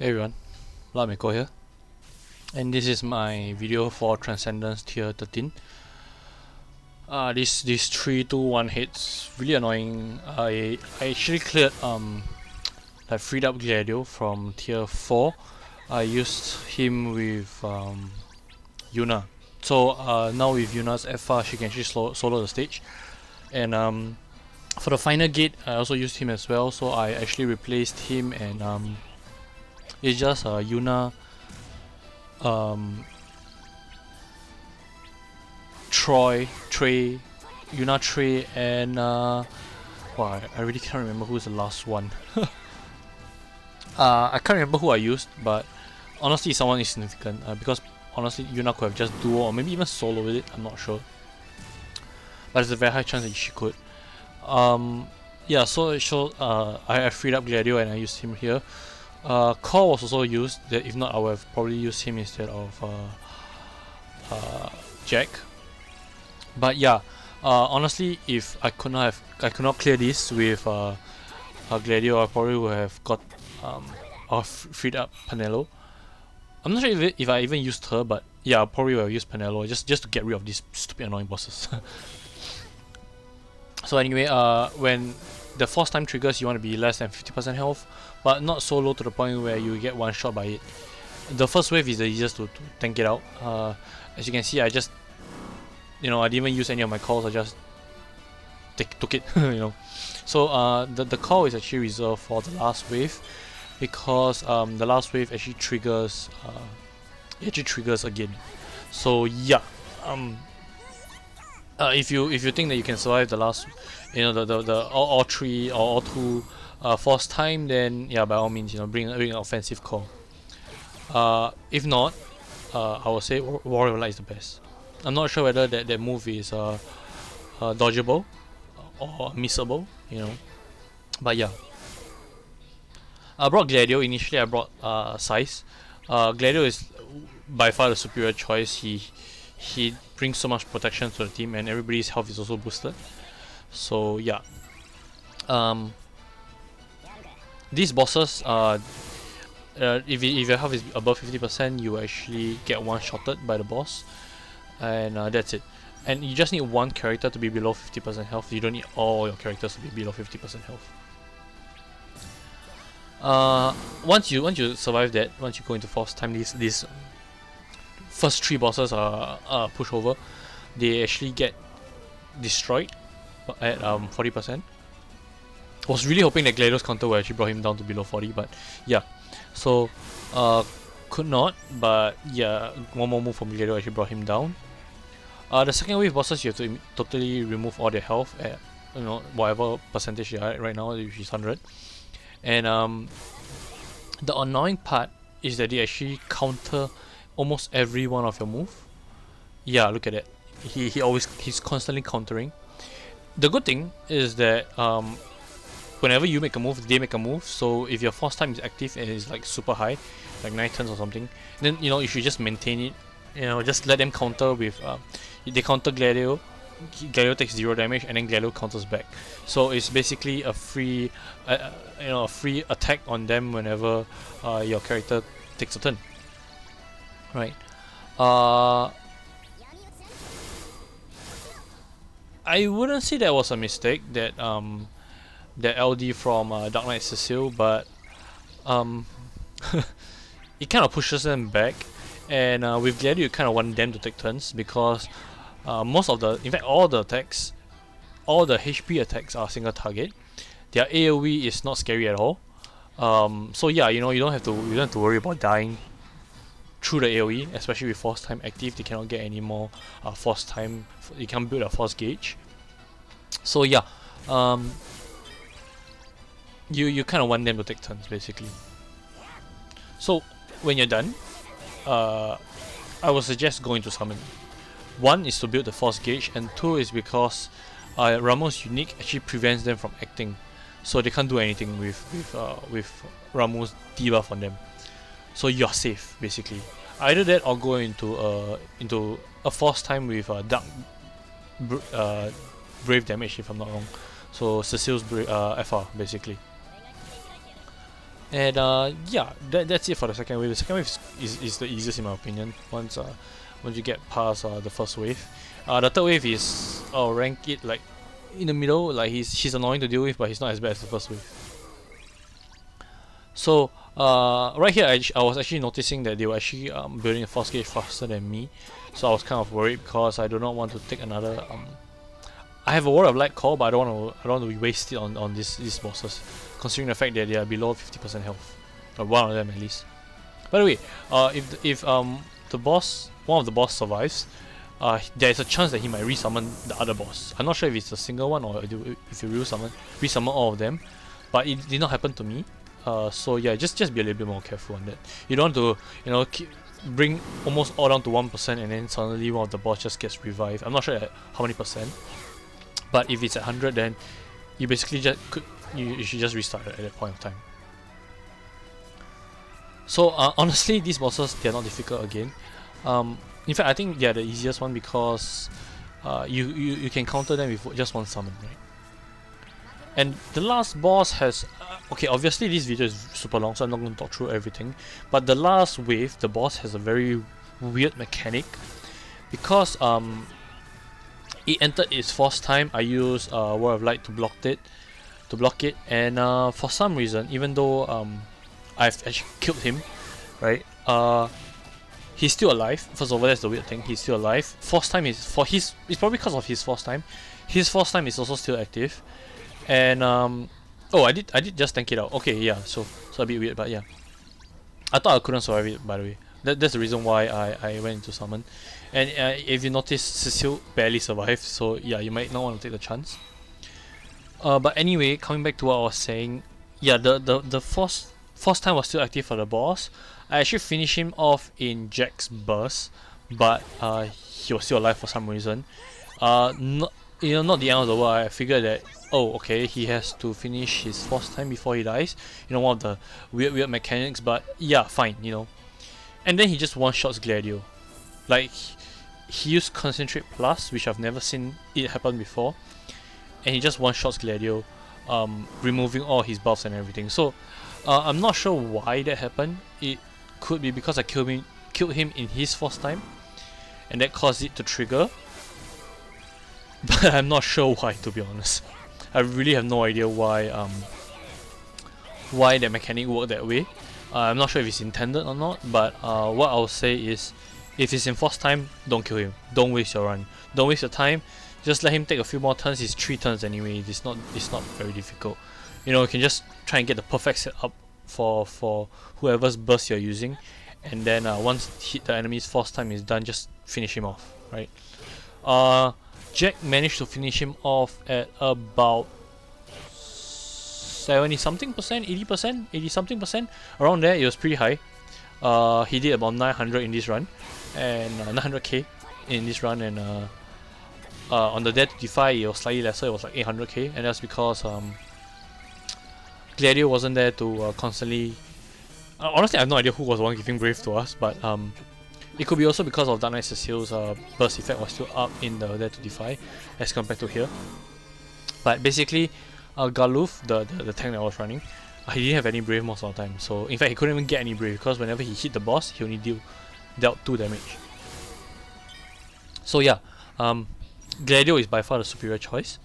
Hey everyone, bloodmako here, and this is my video for Transcendence tier 13. This 3-2-1 hits really annoying. I actually cleared like freed up Gladio from tier 4. I used him with Yuna. So now with Yuna's FR, she can actually solo the stage. And for the final gate, I also used him as well. So I actually replaced him and it's just Yuna, Trey, Yuna, Trey, and wow, I really can't remember who's the last one. I can't remember who I used, but honestly, someone is significant because honestly, Yuna could have just duo or maybe even solo with it. I'm not sure, but there's a very high chance that she could. Yeah, so it showed I freed up Gladio and I used him here. Core was also used. That if not, I would have probably used him instead of Jack. But yeah, honestly, if I could not clear this with Gladio, I probably would have got freed up Penelo. I'm not sure if I even used her, but yeah, I probably would have used Penelo just to get rid of these stupid annoying bosses. So anyway, when the force time triggers, you want to be less than 50% health, but not so low to the point where you get one shot by it. The first wave is the easiest to tank it out. As you can see, I just, I didn't even use any of my calls. I just took it, So the call is actually reserved for the last wave, because the last wave actually triggers. It actually triggers again. So yeah, if you think that you can survive the last, the all three or all two force time, then yeah, by all means, bring an offensive call. If not, I would say Warrior Light is the best. I'm not sure whether that move is dodgeable or missable, but yeah. I brought Gladio. Initially I brought Size. Gladio is by far the superior choice. He brings so much protection to the team, and everybody's health is also boosted. So yeah, these bosses, if your health is above 50%, you actually get one-shotted by the boss, and that's it. And you just need one character to be below 50% health. You don't need all your characters to be below 50% health. Once you survive that, once you go into force time, these first three bosses are push over. They actually get destroyed at 40%. Was really hoping that Gladio's counter would actually brought him down to below 40, but yeah. So could not, but yeah, one more move from Gladio actually brought him down. The second wave bosses, you have to totally remove all their health at whatever percentage they are at right now, which is 100. And the annoying part is that they actually counter almost every one of your move. Yeah, look at it. He's constantly countering. The good thing is that whenever you make a move, they make a move. So if your force time is active and is like super high, like 9 turns or something, then you should just maintain it. Just let them counter with they counter Gladio. Gladio takes 0 damage, and then Gladio counters back. So it's basically a free a free attack on them whenever your character takes a turn. Right. I wouldn't say that was a mistake that that LD from Dark Knight Cecile, but it kind of pushes them back, and with Gladio you kind of want them to take turns, because most of in fact all the attacks, all the HP attacks are single target. Their AoE is not scary at all. So yeah, you don't have to worry about dying through the AoE, especially with force time active. They cannot get any more force time. You can't build a force gauge. So yeah, you kind of want them to take turns basically. So when you're done, I would suggest going to summon. One is to build the force gauge, and two is because Ramuh's unique actually prevents them from acting, so they can't do anything with Ramuh's debuff on them. So you're safe basically. Either that or go into a force time with dark brave damage, if I'm not wrong. So Cecile's FR basically. And yeah, that's it for the second wave. The second wave is the easiest in my opinion. Once you get past the first wave, the third wave is rank it like in the middle. Like he's annoying to deal with, but he's not as bad as the first wave. So right here, I was actually noticing that they were actually building a force gauge faster than me. So I was kind of worried because I do not want to take another. I have a Word of Light core, but I don't want to waste it on these bosses, considering the fact that they are below 50% health, or one of them at least. By the way, if the boss, one of the boss survives, there is a chance that he might resummon the other boss. I'm not sure if it's a single one or if you resummon all of them, but it did not happen to me. So yeah, just be a little bit more careful on that. You don't want to bring almost all down to 1% and then suddenly one of the boss just gets revived. I'm not sure at how many percent, but if it's at 100, then you basically you should just restart at that point of time. So honestly, these bosses, they're not difficult again. In fact, I think they're the easiest one because you can counter them with just one summon, right? And the last boss has okay, obviously this video is super long, so I'm not going to talk through everything, but the last wave, the boss has a very weird mechanic because it entered its force time. I used Word of Light to block it, and for some reason, even though I've actually killed him, right? He's still alive. First of all, that's the weird thing. He's still alive. Force time is it's probably because of his force time. His force time is also still active, and oh, I did just tank it out. Okay, yeah. So a bit weird, but yeah. I thought I couldn't survive it, by the way. That's the reason why I went into summon. And if you notice, Cecile barely survived. So yeah, you might not want to take the chance. But anyway, coming back to what I was saying, yeah, the force time was still active for the boss. I actually finished him off in Jack's burst, but he was still alive for some reason. Not the end of the world. I figured that, oh, okay, he has to finish his force time before he dies. One of the weird mechanics, but yeah, fine, And then he just one-shots Gladio. Like, he used Concentrate Plus, which I've never seen it happen before, and he just one-shots Gladio, removing all his buffs and everything. So, I'm not sure why that happened. It could be because I killed him in his force time, and that caused it to trigger. But I'm not sure why, to be honest. I really have no idea why that mechanic worked that way. I'm not sure if it's intended or not, but what I'll say is, if he's in force time, don't kill him. Don't waste your run. Don't waste your time. Just let him take a few more turns. It's 3 turns anyway. It's not very difficult. You can just try and get the perfect setup for whoever's burst you're using, and then once the enemy's force time is done, just finish him off, right? Jack managed to finish him off at about 70-something%, 80%, 80-something percent, around there. It was pretty high. He did about 900 in this run, and 900k in this run, and on the Dare to Defy it was slightly lesser. It was like 800k, and that's because Gladio wasn't there to constantly. Honestly, I have no idea who was the one giving Brave to us, but it could be also because of Dark Knight Cecile's burst effect was still up in the Dare to Defy as compared to here. But basically, Galuf, the tank that I was running, he didn't have any Brave most of the time. So in fact, he couldn't even get any Brave because whenever he hit the boss, he only dealt 2 damage. So yeah, Gladio is by far the superior choice.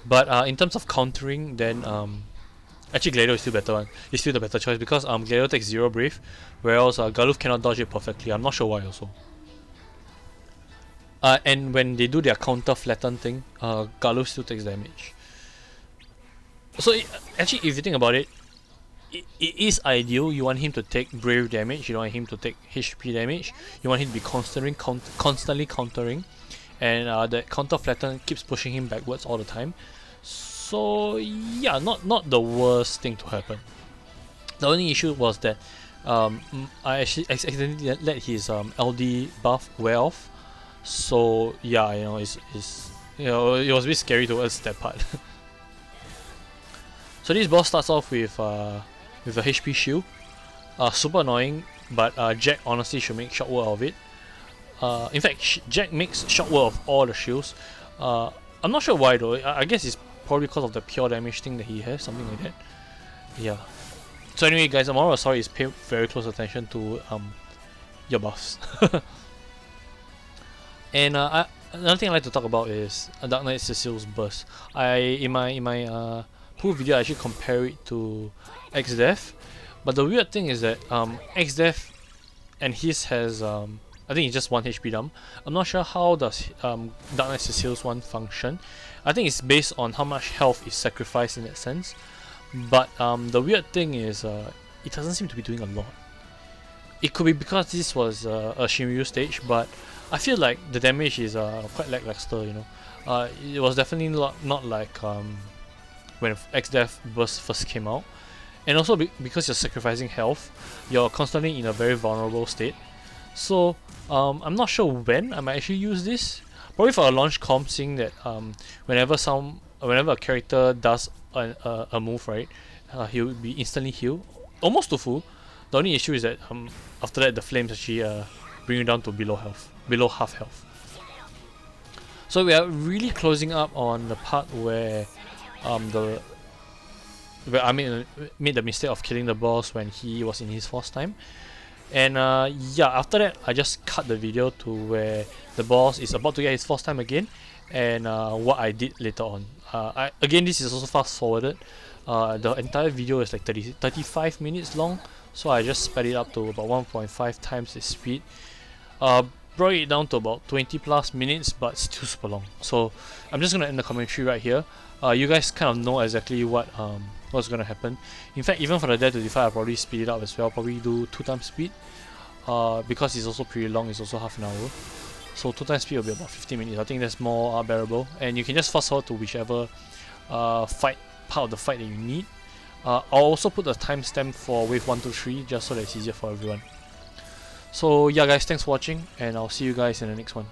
But in terms of countering, then actually Gladio is still better one. It's still the better choice because Gladio takes 0 Brave, whereas Galuf cannot dodge it perfectly. I'm not sure why also. And when they do their counter flatten thing, Galuf still takes damage. So actually, if you think about it, it is ideal. You want him to take Brave damage. You don't want him to take HP damage. You want him to be constantly countering, and the counter flatten keeps pushing him backwards all the time. So yeah, not the worst thing to happen. The only issue was that I actually accidentally let his LD buff wear off. So yeah, it was a bit scary towards that part. So this boss starts off with a HP shield, super annoying, but Jack honestly should make short work of it. In fact, Jack makes short work of all the shields. I'm not sure why though. I guess it's probably because of the pure damage thing that he has, something like that. Yeah. So anyway, guys, the moral of the story is pay very close attention to your buffs. And another thing I like to talk about is Dark Knight Cecil's burst. In my pool video, I actually compare it to XDeath, but the weird thing is that XDeath and his has I think it's just 1 HP dump. I'm not sure how does Dark Knight Cecil's one function. I think it's based on how much health is sacrificed in that sense. But the weird thing is it doesn't seem to be doing a lot. It could be because this was a Shiryu stage, but I feel like the damage is quite lackluster, you know. It was definitely not like when XDeath burst first came out. And also because you're sacrificing health, you're constantly in a very vulnerable state. So I'm not sure when I might actually use this. Probably for a launch comp, seeing that whenever a character does a move, right, he will be instantly healed, almost to full. The only issue is that after that the flames actually bring you down to below half health. So we are really closing up on the part where where I made the mistake of killing the boss when he was in his first time. And yeah, after that I just cut the video to where the boss is about to get his first time again, and what I did later on. Again, this is also fast forwarded. The entire video is like 35 minutes long, so I just sped it up to about 1.5 times the speed. Brought it down to about 20 plus minutes, but still super long. So I'm just gonna end the commentary right here. You guys kind of know exactly what's gonna happen. In fact, even for the Dare to Defy, I'll probably speed it up as well. Probably do 2 times speed. Because it's also pretty long, it's also half an hour. So 2 times speed will be about 15 minutes. I think that's more bearable. And you can just fast forward to whichever part of the fight that you need. I'll also put a timestamp for wave 1, 2, 3 just so that it's easier for everyone. So yeah guys, thanks for watching, and I'll see you guys in the next one.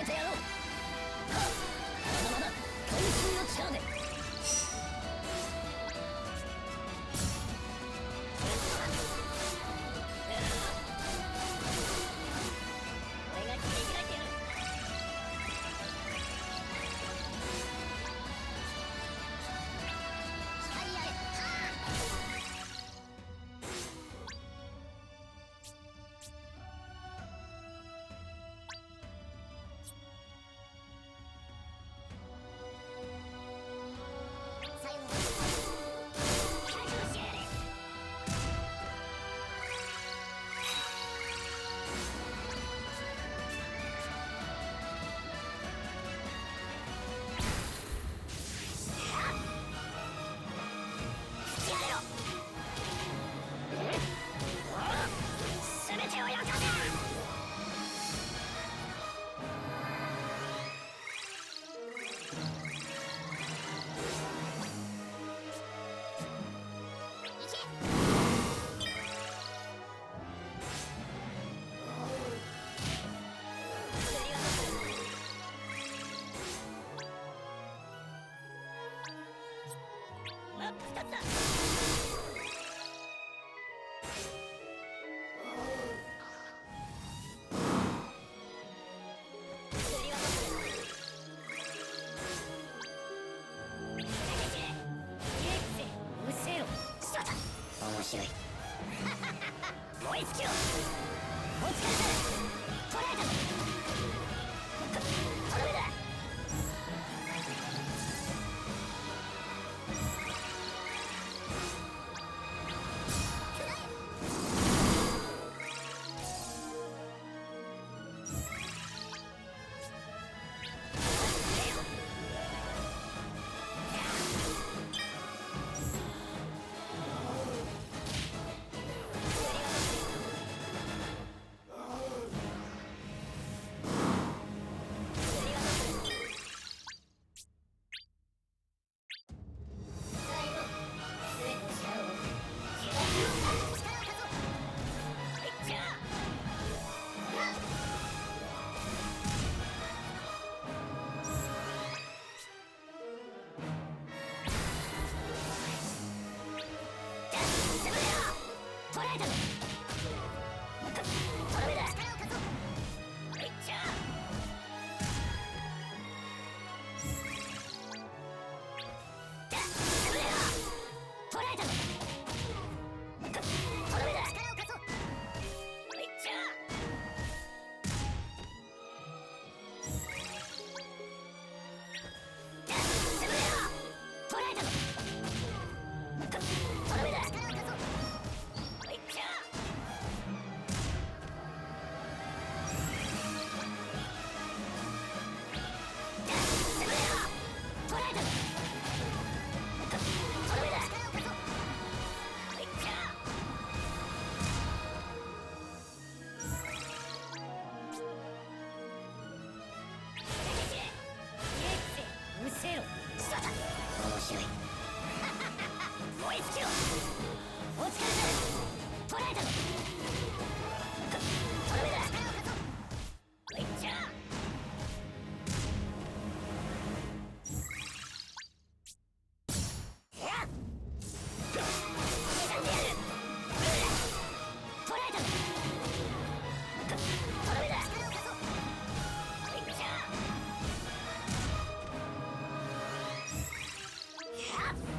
やっ